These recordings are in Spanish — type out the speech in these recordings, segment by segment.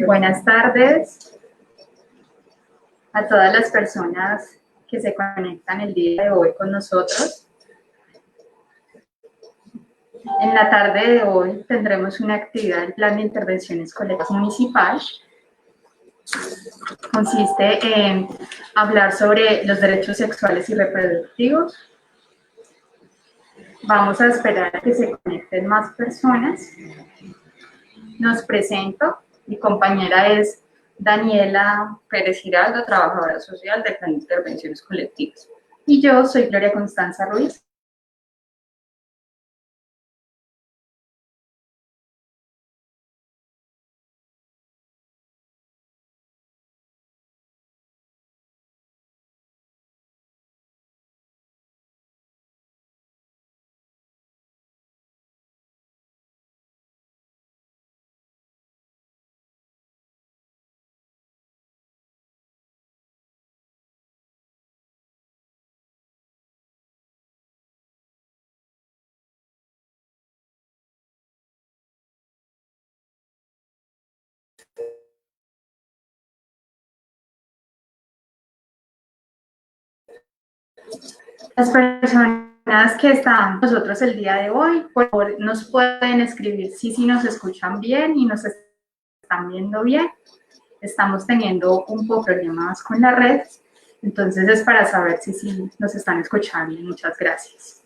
Buenas tardes a todas las personas que se conectan el día de hoy con nosotros. En la tarde de hoy tendremos una actividad del Plan de Intervenciones Colectivas Municipal. Consiste en hablar sobre los derechos sexuales y reproductivos. Vamos a esperar a que se conecten más personas. Nos presento. Mi compañera es Daniela Pérez Giraldo, trabajadora social del Plan de Intervenciones Colectivas. Y yo soy Gloria Constanza Ruiz. Las personas que están con nosotros el día de hoy, por favor, nos pueden escribir si nos escuchan bien y nos están viendo bien. Estamos teniendo un poco de problemas con la red, entonces es para saber si nos están escuchando. Muchas gracias.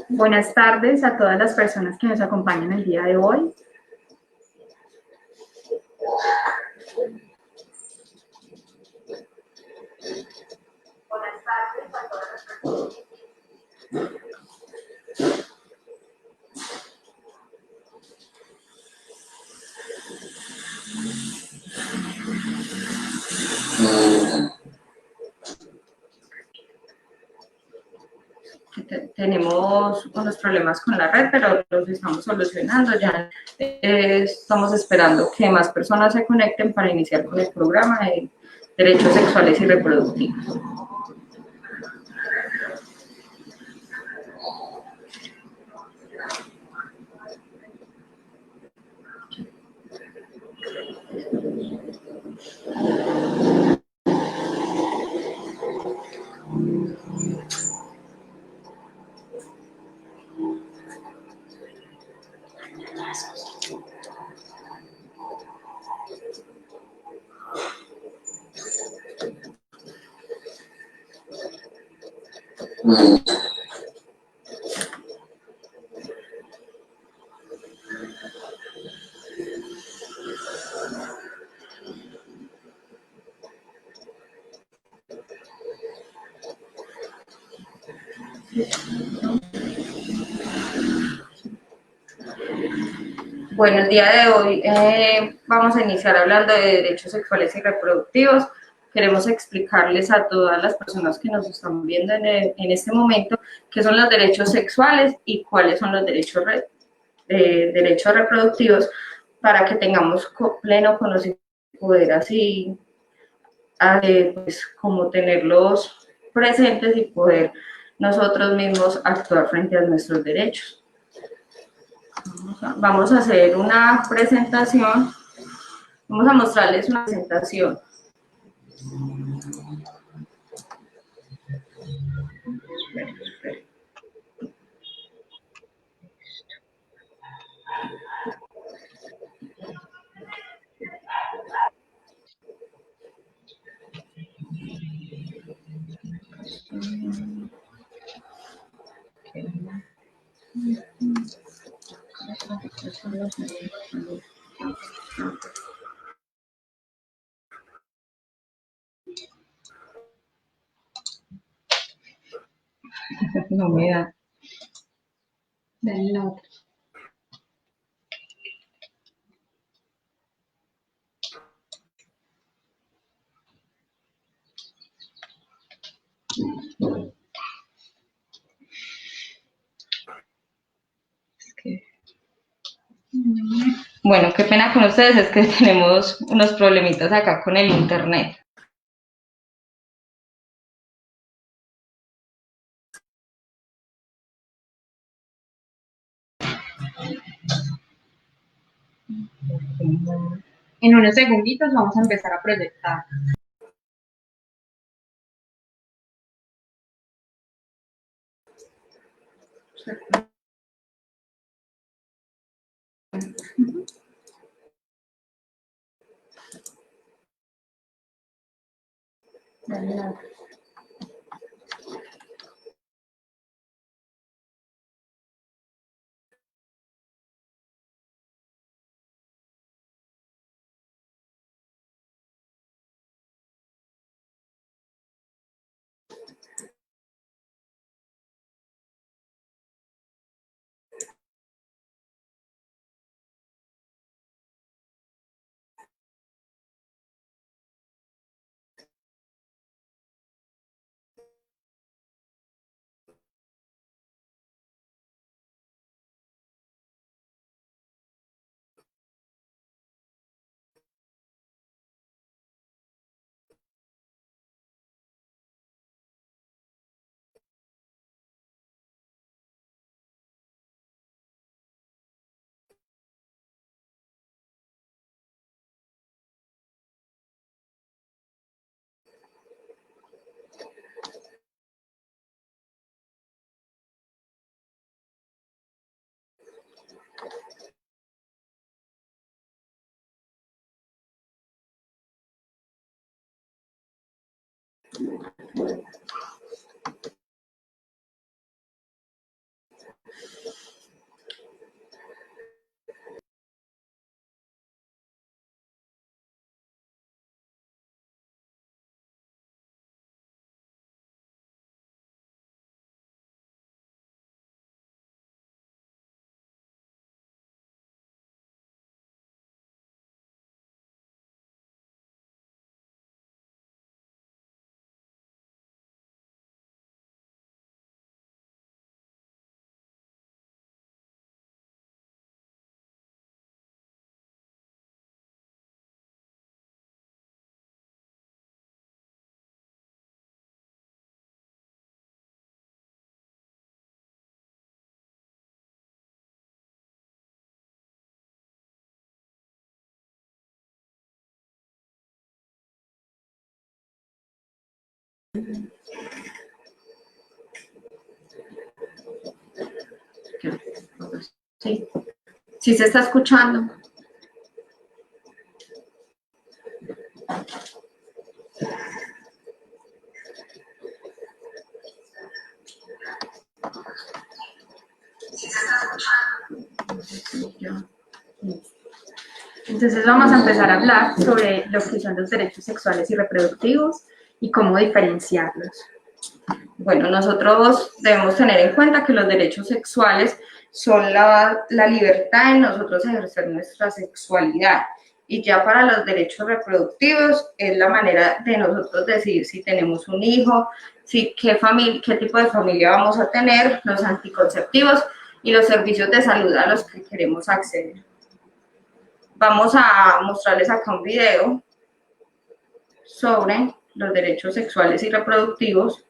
Buenas tardes a todas las personas que nos acompañan el día de hoy. Buenas tardes a todas las personas. Tenemos unos problemas con la red, pero los estamos solucionando. Ya estamos esperando que más personas se conecten para iniciar con el programa de derechos sexuales y reproductivos. Bueno, el día de hoy vamos a iniciar hablando de derechos sexuales y reproductivos. Queremos explicarles a todas las personas que nos están viendo en este momento qué son los derechos sexuales y cuáles son los derechos reproductivos para que tengamos pleno conocimiento y poder así pues, como tenerlos presentes y poder nosotros mismos actuar frente a nuestros derechos. Vamos a hacer una presentación, vamos a mostrarles una presentación. No me da. Dale la otra. Bueno, qué pena con ustedes, es que tenemos unos problemitas acá con el internet. En unos segunditos vamos a empezar a proyectar. Dale la otra. Sí, sí se está escuchando. Entonces vamos a empezar a hablar sobre lo que son los derechos sexuales y reproductivos y cómo diferenciarlos. Bueno, nosotros debemos tener en cuenta que los derechos sexuales son la libertad de nosotros ejercer nuestra sexualidad. Y ya para los derechos reproductivos es la manera de nosotros decidir si tenemos un hijo, si, qué tipo de familia vamos a tener, los anticonceptivos y los servicios de salud a los que queremos acceder. Vamos a mostrarles acá un video sobre los derechos sexuales y reproductivos.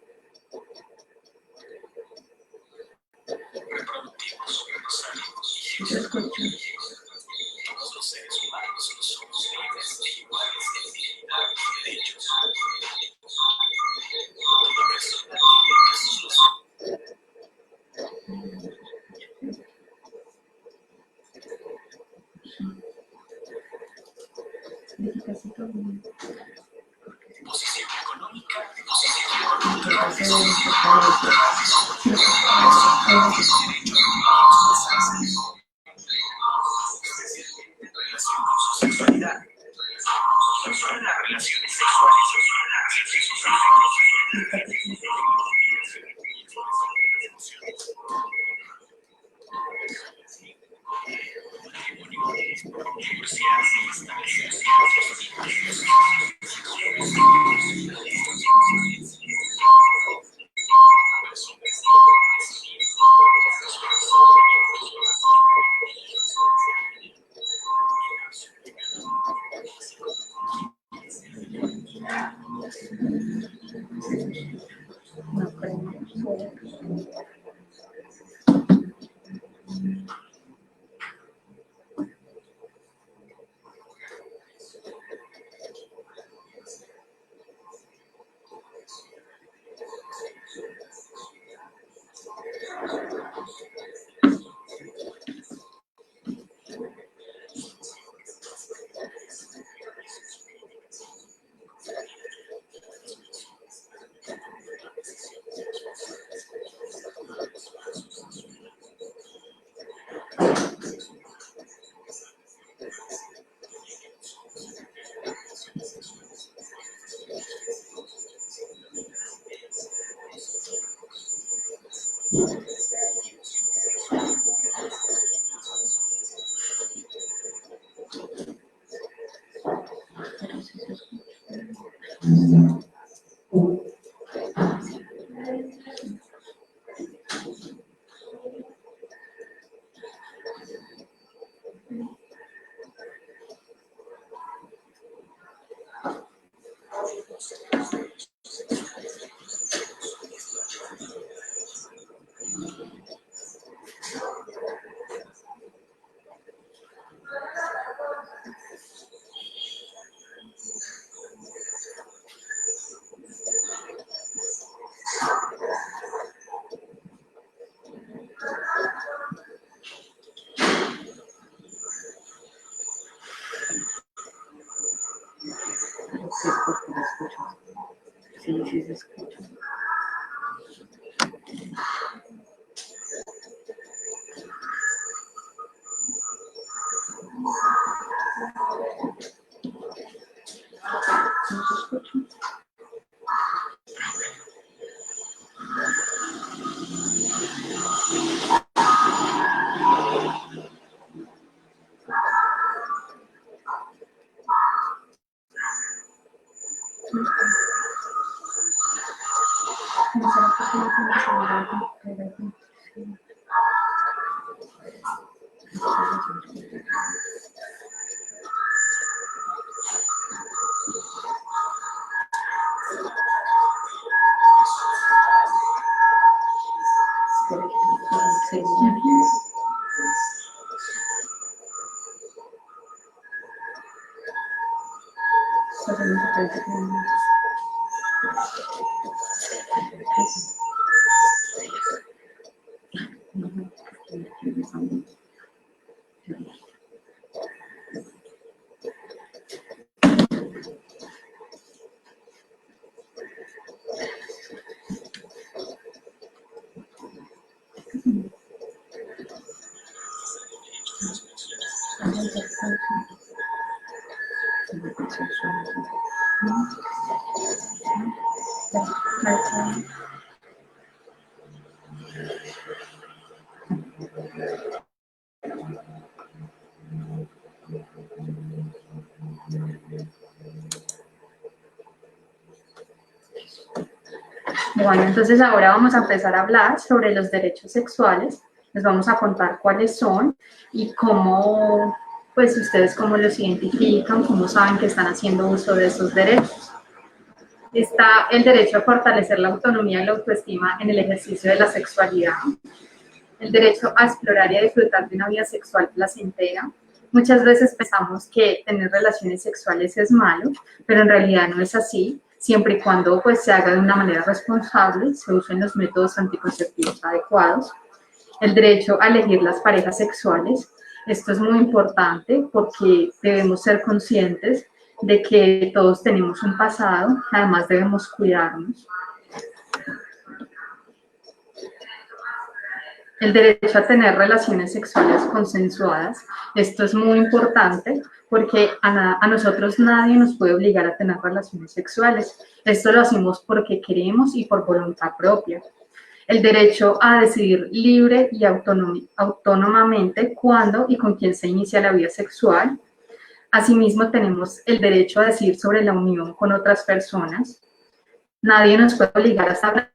¿Sí se escucha? Todos los seres humanos somos libres e iguales en dignidad y derechos. Toda persona tiene derechos. Posición económica, relación con su sexualidad. No solo las relaciones sexuales, Sí, sí se escucha. Bueno, entonces ahora vamos a empezar a hablar sobre los derechos sexuales. Les vamos a contar cuáles son y cómo, pues ustedes cómo los identifican, cómo saben que están haciendo uso de esos derechos. Está el derecho a fortalecer la autonomía y la autoestima en el ejercicio de la sexualidad, el derecho a explorar y a disfrutar de una vida sexual placentera. Muchas veces pensamos que tener relaciones sexuales es malo, pero en realidad no es así, siempre y cuando pues, se haga de una manera responsable, se usen los métodos anticonceptivos adecuados. El derecho a elegir las parejas sexuales. Esto es muy importante porque debemos ser conscientes de que todos tenemos un pasado, además debemos cuidarnos. El derecho a tener relaciones sexuales consensuadas. Esto es muy importante porque a nosotros nadie nos puede obligar a tener relaciones sexuales. Esto lo hacemos porque queremos y por voluntad propia. El derecho a decidir libre y autónomamente cuándo y con quién se inicia la vida sexual. Asimismo, tenemos el derecho a decidir sobre la unión con otras personas. Nadie nos puede obligar a estar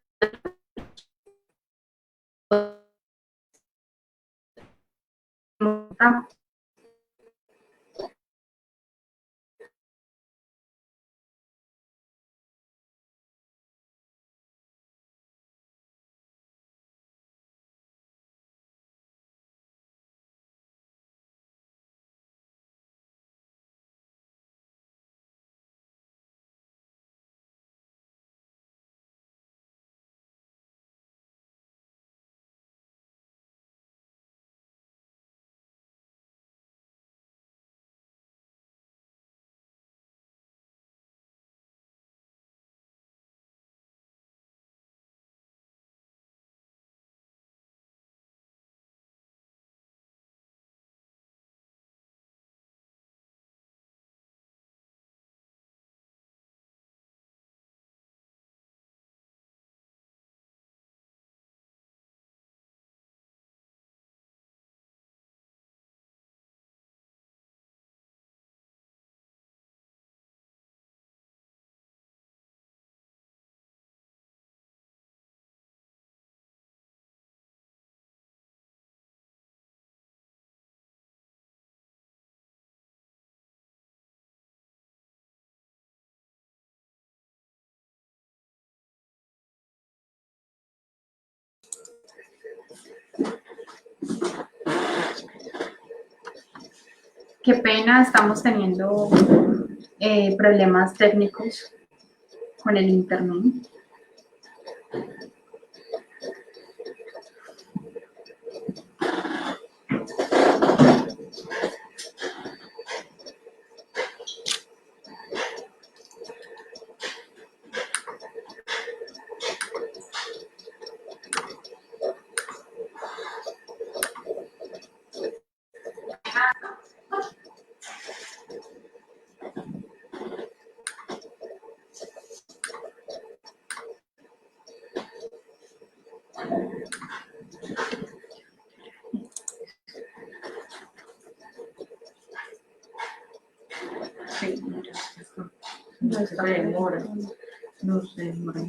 Qué pena, estamos teniendo problemas técnicos con el internet. Sí, no se demora. No se demora.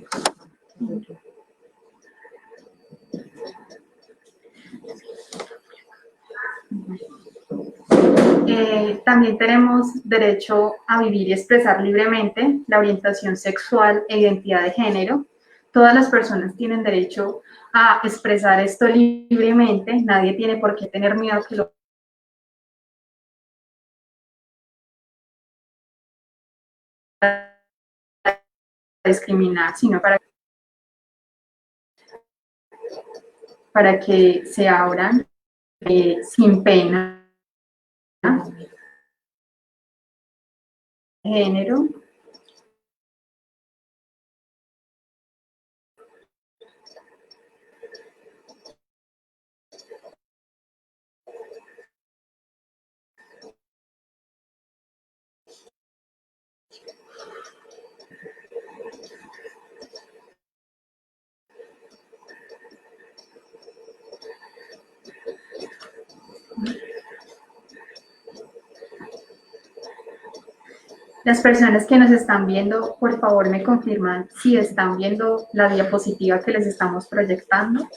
También tenemos derecho a vivir y expresar libremente la orientación sexual e identidad de género. Todas las personas tienen derecho a expresar esto libremente, nadie tiene por qué tener miedo que lo discriminar, sino para que se abran sin pena género. Las personas que nos están viendo, por favor me confirman si están viendo la diapositiva que les estamos proyectando.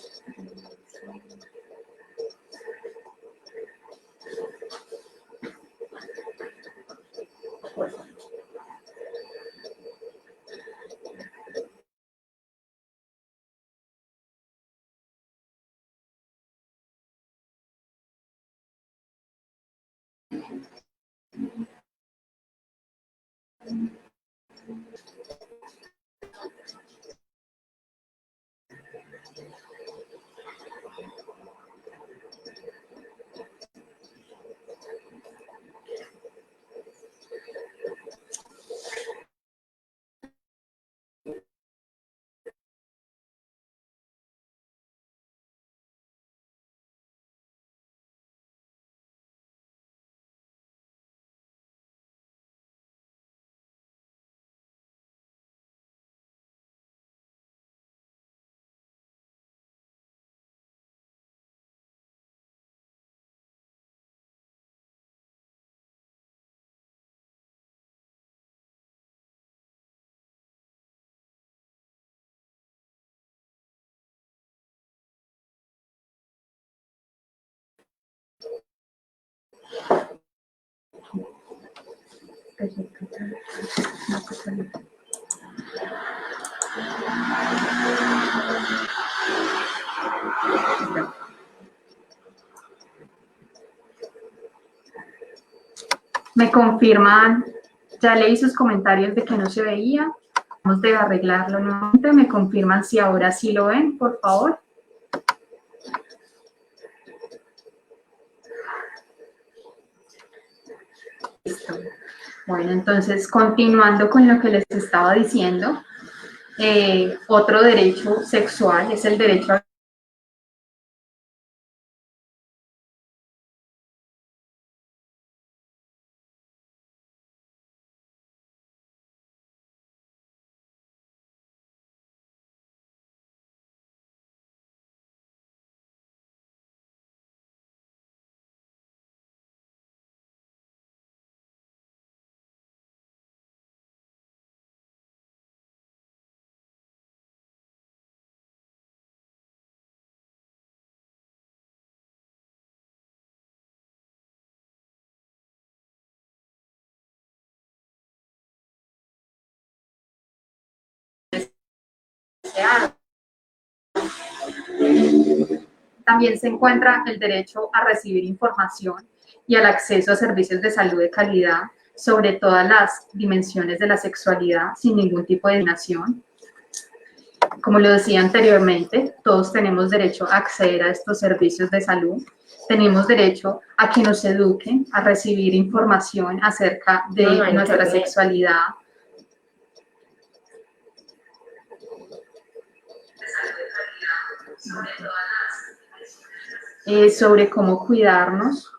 Me confirman, ya leí sus comentarios de que no se veía. Vamos a arreglarlo nuevamente. Me confirman si ahora sí lo ven, por favor. Listo. Bueno, entonces, continuando con lo que les estaba diciendo, otro derecho sexual es el derecho a desear. También se encuentra el derecho a recibir información y al acceso a servicios de salud de calidad sobre todas las dimensiones de la sexualidad sin ningún tipo de discriminación. Como lo decía anteriormente, todos tenemos derecho a acceder a estos servicios de salud. Tenemos derecho a que nos eduquen, a recibir información acerca de nuestra sexualidad. Sobre cómo cuidarnos.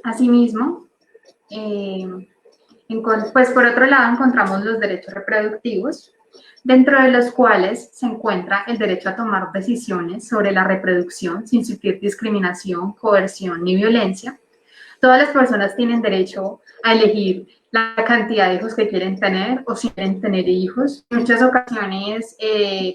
Asimismo, pues por otro lado encontramos los derechos reproductivos, dentro de los cuales se encuentra el derecho a tomar decisiones sobre la reproducción sin sufrir discriminación, coerción ni violencia. Todas las personas tienen derecho a elegir la cantidad de hijos que quieren tener o si quieren tener hijos. En muchas ocasiones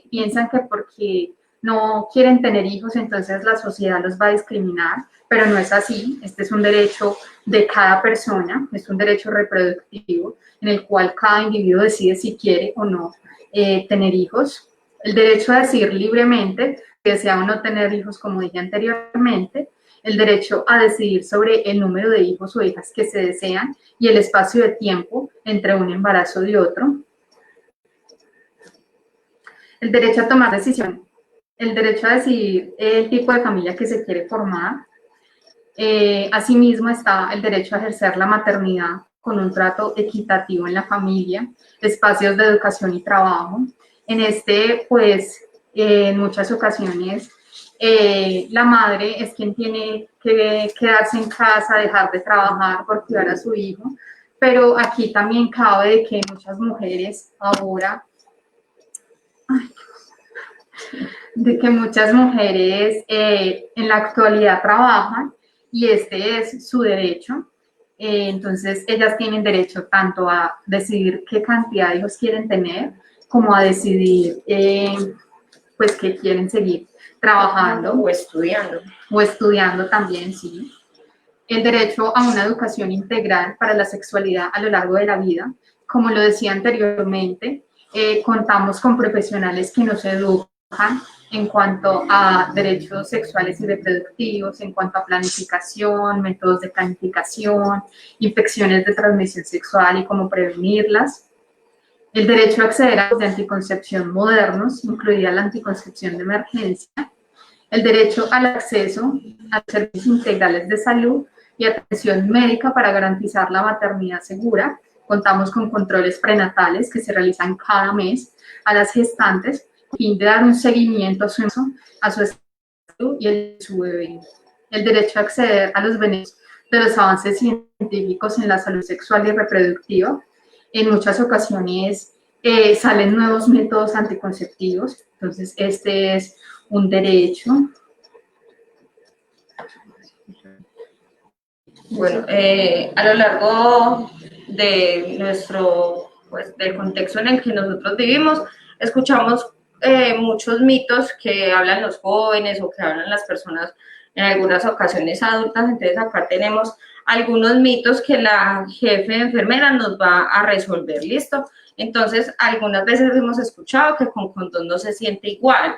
piensan que porque no quieren tener hijos, entonces la sociedad los va a discriminar, pero no es así. Este es un derecho de cada persona, es un derecho reproductivo en el cual cada individuo decide si quiere o no tener hijos. El derecho a decir libremente que desea o no tener hijos, como dije anteriormente, el derecho a decidir sobre el número de hijos o hijas que se desean y el espacio de tiempo entre un embarazo y otro. El derecho a tomar decisión, el derecho a decidir el tipo de familia que se quiere formar, Asimismo está el derecho a ejercer la maternidad con un trato equitativo en la familia, espacios de educación y trabajo. En este, pues, en muchas ocasiones, la madre es quien tiene que quedarse en casa, dejar de trabajar por cuidar a su hijo, pero aquí también cabe de que muchas mujeres ahora, en la actualidad trabajan y este es su derecho. Entonces, ellas tienen derecho tanto a decidir qué cantidad de hijos quieren tener, como a decidir, pues, que quieren seguir trabajando. O estudiando también, sí. El derecho a una educación integral para la sexualidad a lo largo de la vida. Como lo decía anteriormente, contamos con profesionales que nos educan en cuanto a derechos sexuales y reproductivos, en cuanto a planificación, métodos de planificación, infecciones de transmisión sexual y cómo prevenirlas. El derecho a acceder a de anticoncepción modernos, incluida la anticoncepción de emergencia. El derecho al acceso a servicios integrales de salud y atención médica para garantizar la maternidad segura. Contamos con controles prenatales que se realizan cada mes a las gestantes a fin de dar un seguimiento a su salud y el de su bebé. El derecho a acceder a los beneficios de los avances científicos en la salud sexual y reproductiva. En muchas ocasiones salen nuevos métodos anticonceptivos, entonces este es un derecho. Bueno, a lo largo de nuestro, pues, del contexto en el que nosotros vivimos, escuchamos muchos mitos que hablan los jóvenes o que hablan las personas en algunas ocasiones adultas. Entonces acá tenemos algunos mitos que la jefe de enfermera nos va a resolver, ¿listo? Entonces, algunas veces hemos escuchado que con condón no se siente igual.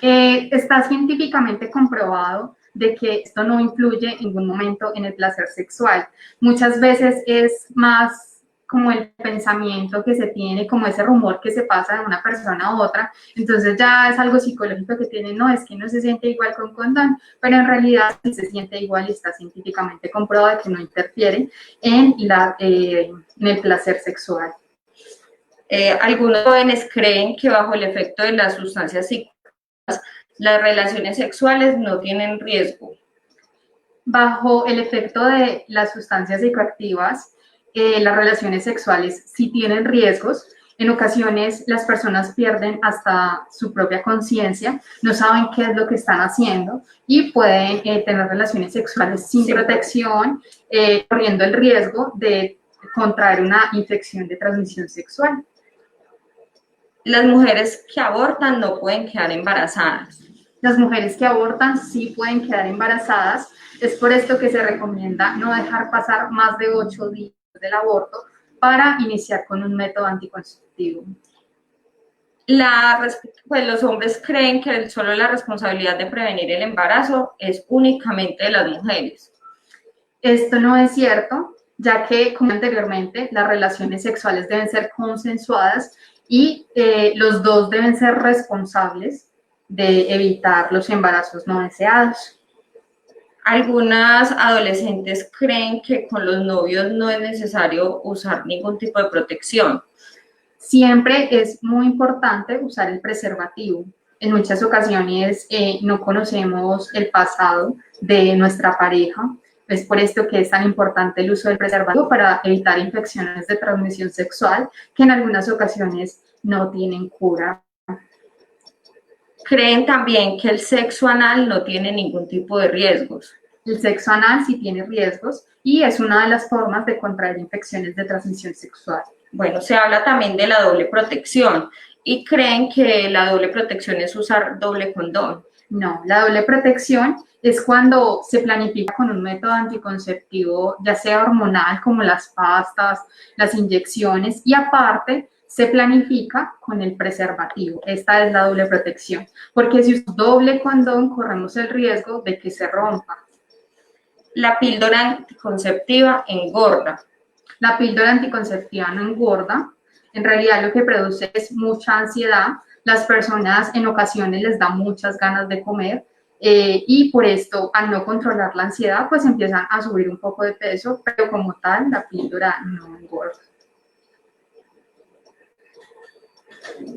Está científicamente comprobado de que esto no influye en ningún momento en el placer sexual. Muchas veces es más como el pensamiento que se tiene, como ese rumor que se pasa de una persona a otra, entonces ya es algo psicológico que tiene, no, es que no se siente igual con condón, pero en realidad sí se siente igual y está científicamente comprobado que no interfiere en el placer sexual. Algunos jóvenes creen que bajo el efecto de las sustancias psicoactivas las relaciones sexuales no tienen riesgo. Bajo el efecto de las sustancias psicoactivas, las relaciones sexuales sí tienen riesgos. En ocasiones las personas pierden hasta su propia conciencia, no saben qué es lo que están haciendo y pueden tener relaciones sexuales sin protección, corriendo el riesgo de contraer una infección de transmisión sexual. Las mujeres que abortan no pueden quedar embarazadas. Las mujeres que abortan sí pueden quedar embarazadas. Es por esto que se recomienda no dejar pasar más de 8 días del aborto para iniciar con un método anticonceptivo. Pues los hombres creen que solo la responsabilidad de prevenir el embarazo es únicamente de las mujeres. Esto no es cierto, ya que, como anteriormente, las relaciones sexuales deben ser consensuadas y los dos deben ser responsables de evitar los embarazos no deseados. Algunas adolescentes creen que con los novios no es necesario usar ningún tipo de protección. Siempre es muy importante usar el preservativo. En muchas ocasiones no conocemos el pasado de nuestra pareja. Es por esto que es tan importante el uso del preservativo para evitar infecciones de transmisión sexual que en algunas ocasiones no tienen cura. Creen también que el sexo anal no tiene ningún tipo de riesgos. El sexo anal sí tiene riesgos y es una de las formas de contraer infecciones de transmisión sexual. Bueno, se habla también de la doble protección y creen que la doble protección es usar doble condón. No, la doble protección es cuando se planifica con un método anticonceptivo, ya sea hormonal como las pastas, las inyecciones, y aparte se planifica con el preservativo. Esta es la doble protección, porque si usamos doble condón corremos el riesgo de que se rompa. La píldora anticonceptiva engorda. La píldora anticonceptiva no engorda, en realidad lo que produce es mucha ansiedad. Las personas en ocasiones les da muchas ganas de comer, y por esto, al no controlar la ansiedad, pues empiezan a subir un poco de peso, pero como tal, la píldora no engorda.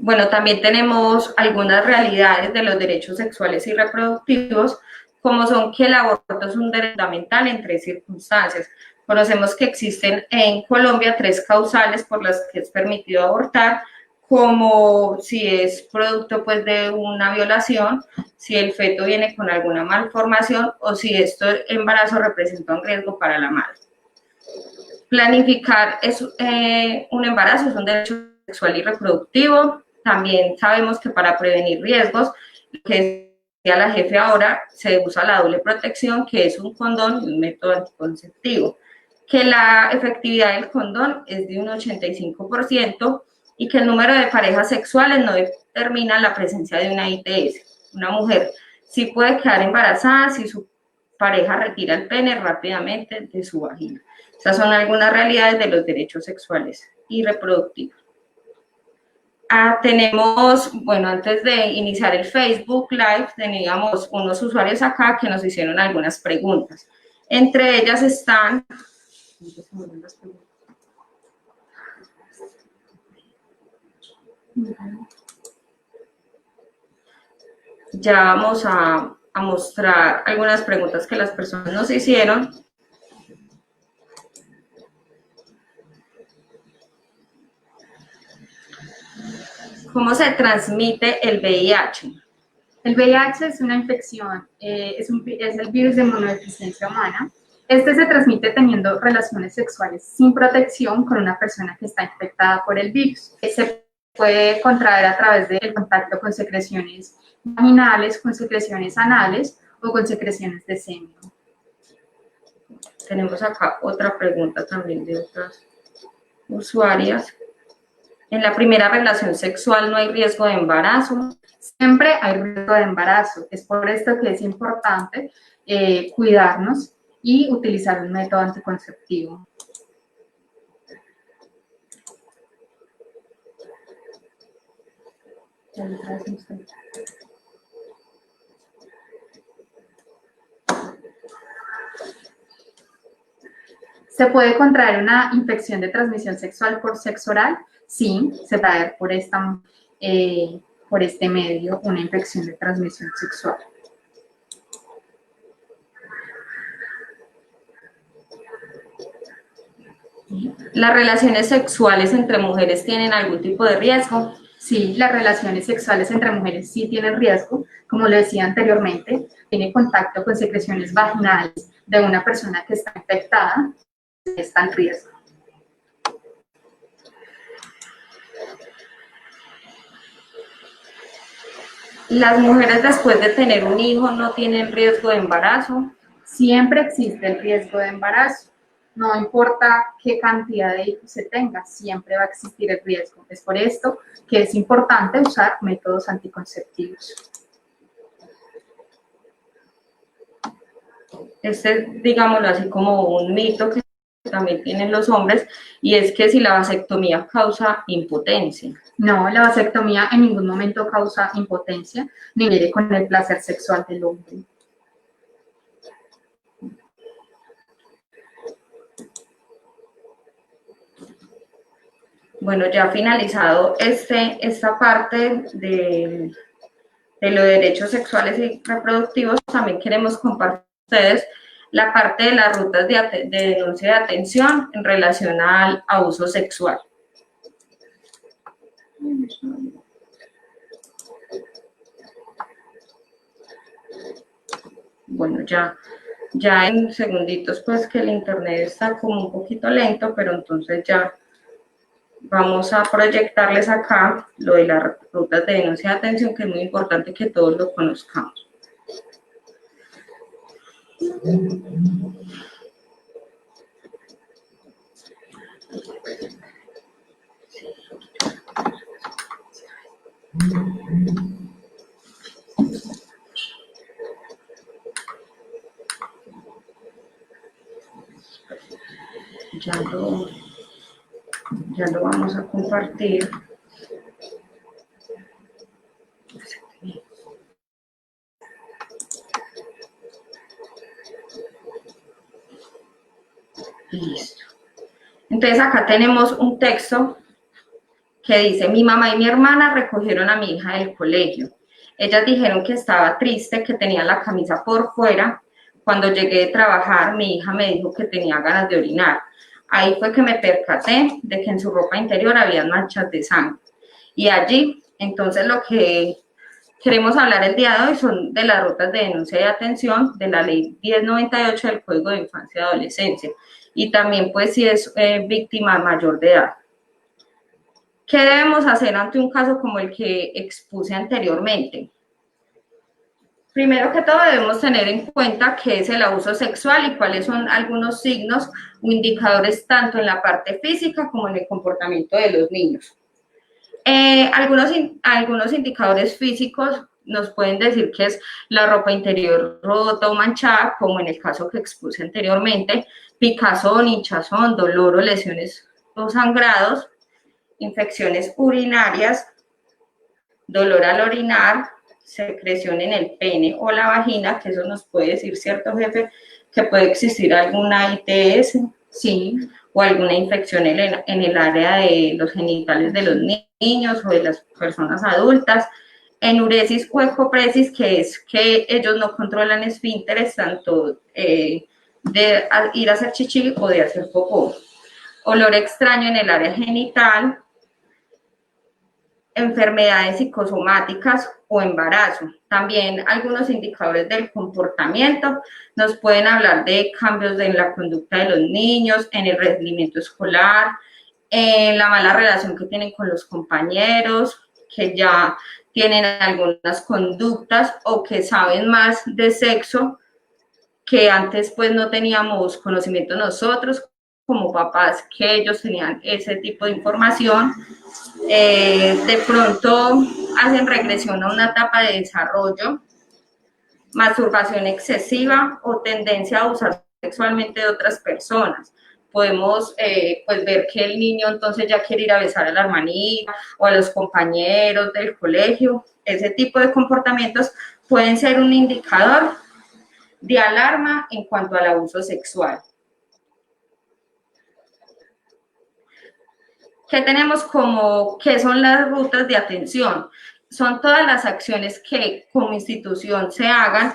Bueno, también tenemos algunas realidades de los derechos sexuales y reproductivos, como son que el aborto es un derecho fundamental en 3 circunstancias. Conocemos que existen en Colombia 3 causales por las que es permitido abortar, como si es producto pues de una violación, si el feto viene con alguna malformación o si este embarazo representa un riesgo para la madre. Planificar un embarazo es un derecho sexual y reproductivo. También sabemos que para prevenir riesgos, lo que decía la jefe ahora, se usa la doble protección, que es un condón y un método anticonceptivo. Que la efectividad del condón es de un 85% y que el número de parejas sexuales no determina la presencia de una ITS. Una mujer sí puede quedar embarazada si su pareja retira el pene rápidamente de su vagina. Estas son algunas realidades de los derechos sexuales y reproductivos. Tenemos, bueno, antes de iniciar el Facebook Live, teníamos unos usuarios acá que nos hicieron algunas preguntas. Entre ellas están... Ya vamos a mostrar algunas preguntas que las personas nos hicieron. ¿Cómo se transmite el VIH? El VIH es una infección, es el virus de inmunodeficiencia humana. Este se transmite teniendo relaciones sexuales sin protección con una persona que está infectada por el virus. Se puede contraer a través del contacto con secreciones vaginales, con secreciones anales o con secreciones de semen. Tenemos acá otra pregunta también de otras usuarias. En la primera relación sexual no hay riesgo de embarazo. Siempre hay riesgo de embarazo. Es por esto que es importante cuidarnos y utilizar un método anticonceptivo. ¿Se puede contraer una infección de transmisión sexual por sexo oral? Sí, se puede dar por este medio una infección de transmisión sexual. ¿Las relaciones sexuales entre mujeres tienen algún tipo de riesgo? Sí, las relaciones sexuales entre mujeres sí tienen riesgo. Como lo decía anteriormente, tiene contacto con secreciones vaginales de una persona que está infectada, está en riesgo. ¿Las mujeres después de tener un hijo no tienen riesgo de embarazo? Siempre existe el riesgo de embarazo. No importa qué cantidad de hijos se tenga, siempre va a existir el riesgo. Es por esto que es importante usar métodos anticonceptivos. Digámoslo así, como un mito que también tienen los hombres, y es que si la vasectomía causa impotencia. No, la vasectomía en ningún momento causa impotencia, ni viene con el placer sexual del hombre. Bueno, ya finalizado esta parte de los derechos sexuales y reproductivos, también queremos compartir con ustedes la parte de las rutas de denuncia de atención en relación al abuso sexual. Bueno, ya en segunditos, pues que el internet está como un poquito lento, pero entonces ya vamos a proyectarles acá lo de las rutas de denuncia de atención, que es muy importante que todos lo conozcamos. Ya lo vamos a compartir. Listo. Entonces acá tenemos un texto que dice: mi mamá y mi hermana recogieron a mi hija del colegio. Ellas dijeron que estaba triste, que tenía la camisa por fuera. Cuando llegué de trabajar, mi hija me dijo que tenía ganas de orinar. Ahí fue que me percaté de que en su ropa interior había manchas de sangre. Y allí, entonces, lo que queremos hablar el día de hoy son de las rutas de denuncia y atención de la ley 1098 del Código de Infancia y Adolescencia. Y también, pues, si es víctima mayor de edad. ¿Qué debemos hacer ante un caso como el que expuse anteriormente? Primero que todo, debemos tener en cuenta qué es el abuso sexual y cuáles son algunos signos o indicadores tanto en la parte física como en el comportamiento de los niños. Algunos indicadores físicos nos pueden decir que es la ropa interior rota o manchada, como en el caso que expuse anteriormente, picazón, hinchazón, dolor o lesiones o sangrados, infecciones urinarias, dolor al orinar, secreción en el pene o la vagina, que eso nos puede decir, ¿cierto, jefe? Que puede existir alguna ITS, Sí, o alguna infección en el área de los genitales de los niños o de las personas adultas. Enuresis o ecopresis, que es que ellos no controlan esfínteres, tanto de ir a hacer chichi o de hacer popó. Olor extraño en el área genital, enfermedades psicosomáticas o embarazo. También algunos indicadores del comportamiento nos pueden hablar de cambios en la conducta de los niños, en el rendimiento escolar, en la mala relación que tienen con los compañeros, que ya tienen algunas conductas o que saben más de sexo que antes pues no teníamos conocimiento nosotros como papás, que ellos tenían ese tipo de información. De pronto hacen regresión a una etapa de desarrollo, masturbación excesiva o tendencia a abusar sexualmente de otras personas. Podemos pues ver que el niño entonces ya quiere ir a besar a la hermanita o a los compañeros del colegio. Ese tipo de comportamientos pueden ser un indicador de alarma en cuanto al abuso sexual. ¿Qué tenemos como, qué son las rutas de atención? Son todas las acciones que como institución se hagan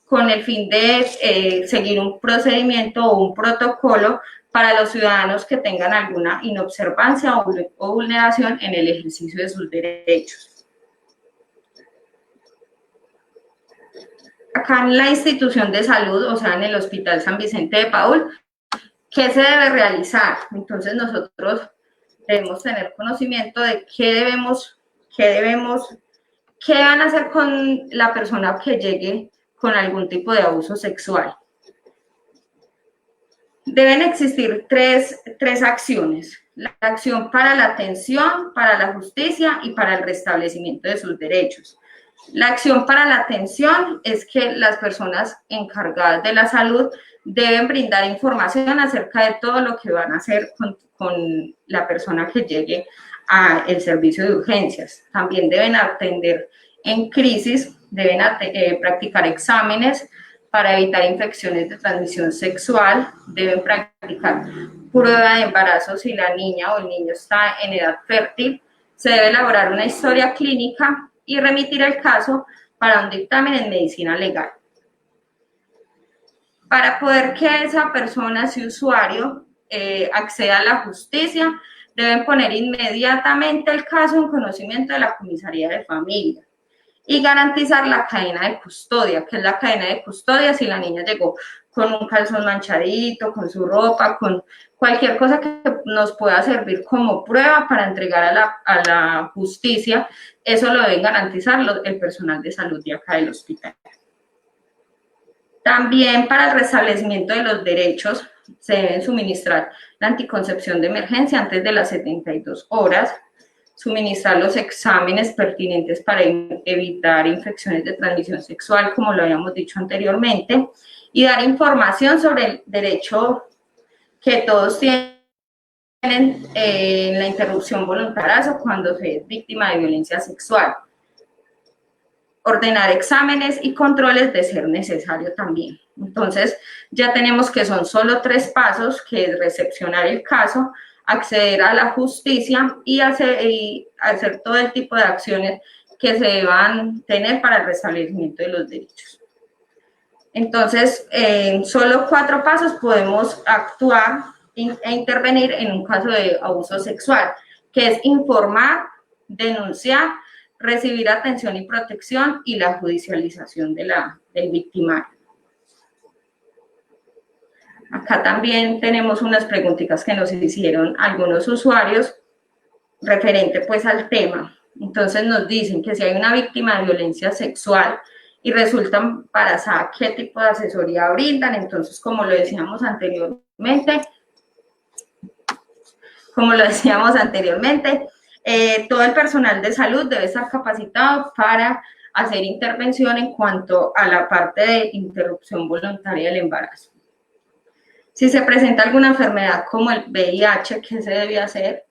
con el fin de seguir un procedimiento o un protocolo para los ciudadanos que tengan alguna inobservancia o vulneración en el ejercicio de sus derechos. Acá en la institución de salud, o sea, en el Hospital San Vicente de Paúl, ¿qué se debe realizar? Entonces nosotros debemos tener conocimiento de qué van a hacer con la persona que llegue con algún tipo de abuso sexual. Deben existir tres acciones: la acción para la atención, para la justicia y para el restablecimiento de sus derechos. La acción para la atención es que las personas encargadas de la salud deben brindar información acerca de todo lo que van a hacer con la persona que llegue al servicio de urgencias. También deben atender en crisis, deben practicar exámenes para evitar infecciones de transmisión sexual, deben practicar prueba de embarazo si la niña o el niño está en edad fértil, se debe elaborar una historia clínica y remitir el caso para un dictamen en medicina legal. Para poder que esa persona, ese usuario, acceda a la justicia, deben poner inmediatamente el caso en conocimiento de la comisaría de familia y garantizar la cadena de custodia. ¿Qué es la cadena de custodia? Si la niña llegó con un calzón manchadito, con su ropa, con cualquier cosa que nos pueda servir como prueba para entregar a la justicia, eso lo deben garantizar el personal de salud de acá del hospital. También para el restablecimiento de los derechos se deben suministrar la anticoncepción de emergencia antes de las 72 horas, suministrar los exámenes pertinentes para evitar infecciones de transmisión sexual, como lo habíamos dicho anteriormente, y dar información sobre el derecho que todos tienen en la interrupción voluntaria cuando se es víctima de violencia sexual. ordenar exámenes y controles de ser necesario también. Entonces, ya tenemos que son solo 3 pasos, que es recepcionar el caso, acceder a la justicia y hacer todo el tipo de acciones que se deban tener para el restablecimiento de los derechos. Entonces, en solo 4 pasos podemos actuar e intervenir en un caso de abuso sexual, que es informar, denunciar, recibir atención y protección y la judicialización del victimario. Acá también tenemos unas preguntitas que nos hicieron algunos usuarios referente pues al tema. Entonces nos dicen que si hay una víctima de violencia sexual y resulta embarazada, ¿qué tipo de asesoría brindan? Entonces, como lo decíamos anteriormente, todo el personal de salud debe estar capacitado para hacer intervención en cuanto a la parte de interrupción voluntaria del embarazo. Si se presenta alguna enfermedad como el VIH, ¿qué se debe hacer?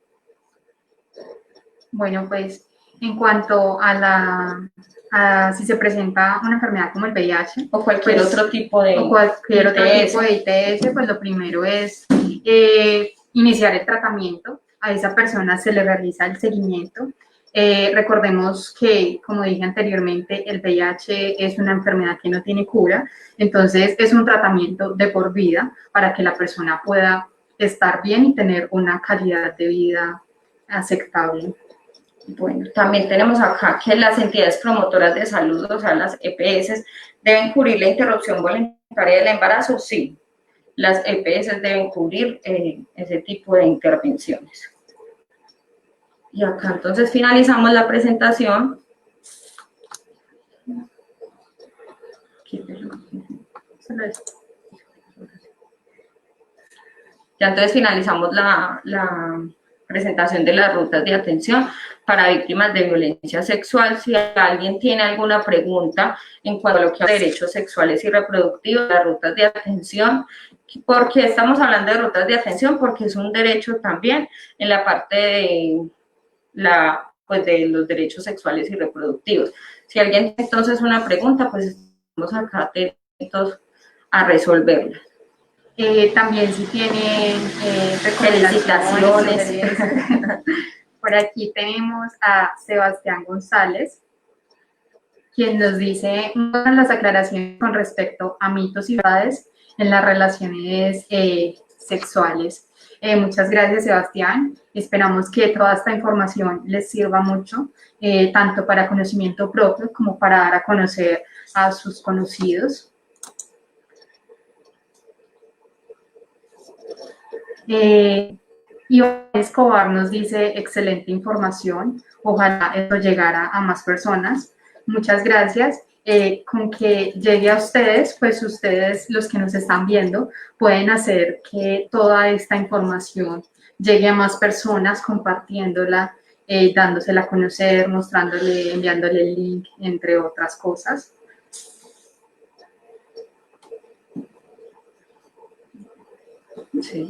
Bueno, pues en cuanto a si se presenta una enfermedad como el VIH o cualquier pues, otro tipo de ITS, pues lo primero es iniciar el tratamiento. A esa persona se le realiza el seguimiento. Recordemos que, como dije anteriormente, el VIH es una enfermedad que no tiene cura, entonces es un tratamiento de por vida para que la persona pueda estar bien y tener una calidad de vida aceptable. Bueno, también tenemos acá que las entidades promotoras de salud, o sea, las EPS, deben cubrir la interrupción voluntaria del embarazo. Sí, las EPS deben cubrir ese tipo de intervenciones. Y acá entonces finalizamos la presentación. Ya entonces finalizamos la presentación de las rutas de atención para víctimas de violencia sexual. Si alguien tiene alguna pregunta en cuanto a lo que es derechos sexuales y reproductivos, las rutas de atención. ¿Por qué estamos hablando de rutas de atención? Porque es un derecho también en la parte de de los derechos sexuales y reproductivos. Si alguien tiene entonces una pregunta, pues estamos acá atentos a resolverla. También si tienen felicitaciones. Por aquí tenemos a Sebastián González, quien nos dice las aclaraciones con respecto a mitos y verdades en las relaciones sexuales. Muchas gracias, Sebastián. Esperamos que toda esta información les sirva mucho, tanto para conocimiento propio como para dar a conocer a sus conocidos. Iván Escobar nos dice, excelente información, ojalá esto llegara a más personas. Muchas gracias. Con que llegue a ustedes, pues ustedes, los que nos están viendo, pueden hacer que toda esta información llegue a más personas, compartiéndola, dándosela a conocer, mostrándole, enviándole el link, entre otras cosas. Sí.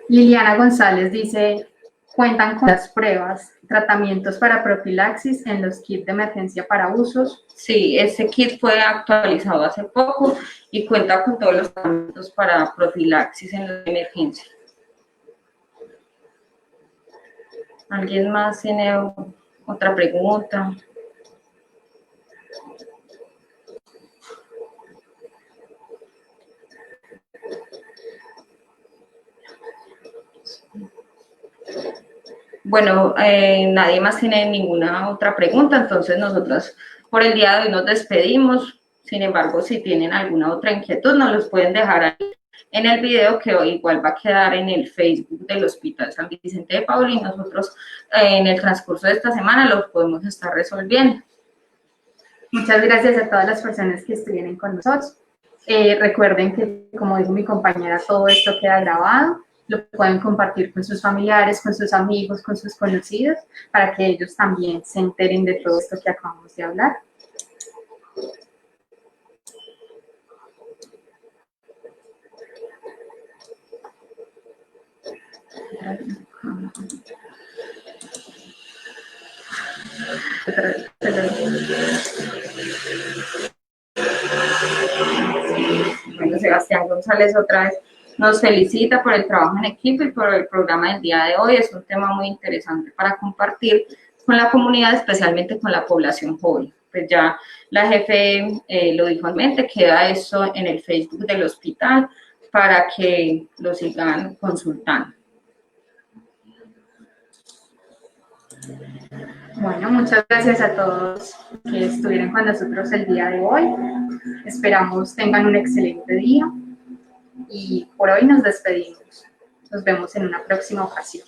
Liliana González dice, cuentan con las pruebas, tratamientos para profilaxis en los kits de emergencia para usos. Sí, ese kit fue actualizado hace poco y cuenta con todos los tratamientos para profilaxis en la emergencia. ¿Alguien más tiene otra pregunta? Bueno, nadie más tiene ninguna otra pregunta, entonces nosotros por el día de hoy nos despedimos. Sin embargo, si tienen alguna otra inquietud, nos los pueden dejar ahí en el video, que hoy igual va a quedar en el Facebook del Hospital San Vicente de Paul, y nosotros en el transcurso de esta semana los podemos estar resolviendo. Muchas gracias a todas las personas que estuvieron con nosotros. Recuerden que, como dijo mi compañera, todo esto queda grabado, lo pueden compartir con sus familiares, con sus amigos, con sus conocidos, para que ellos también se enteren de todo esto que acabamos de hablar. Bueno, Sebastián González otra vez nos felicita por el trabajo en equipo y por el programa del día de hoy. Es un tema muy interesante para compartir con la comunidad, especialmente con la población joven. Pues ya la jefe lo dijo en mente, queda eso en el Facebook del hospital para que lo sigan consultando. Bueno, muchas gracias a todos que estuvieron con nosotros el día de hoy. Esperamos tengan un excelente día y por hoy nos despedimos. Nos vemos en una próxima ocasión.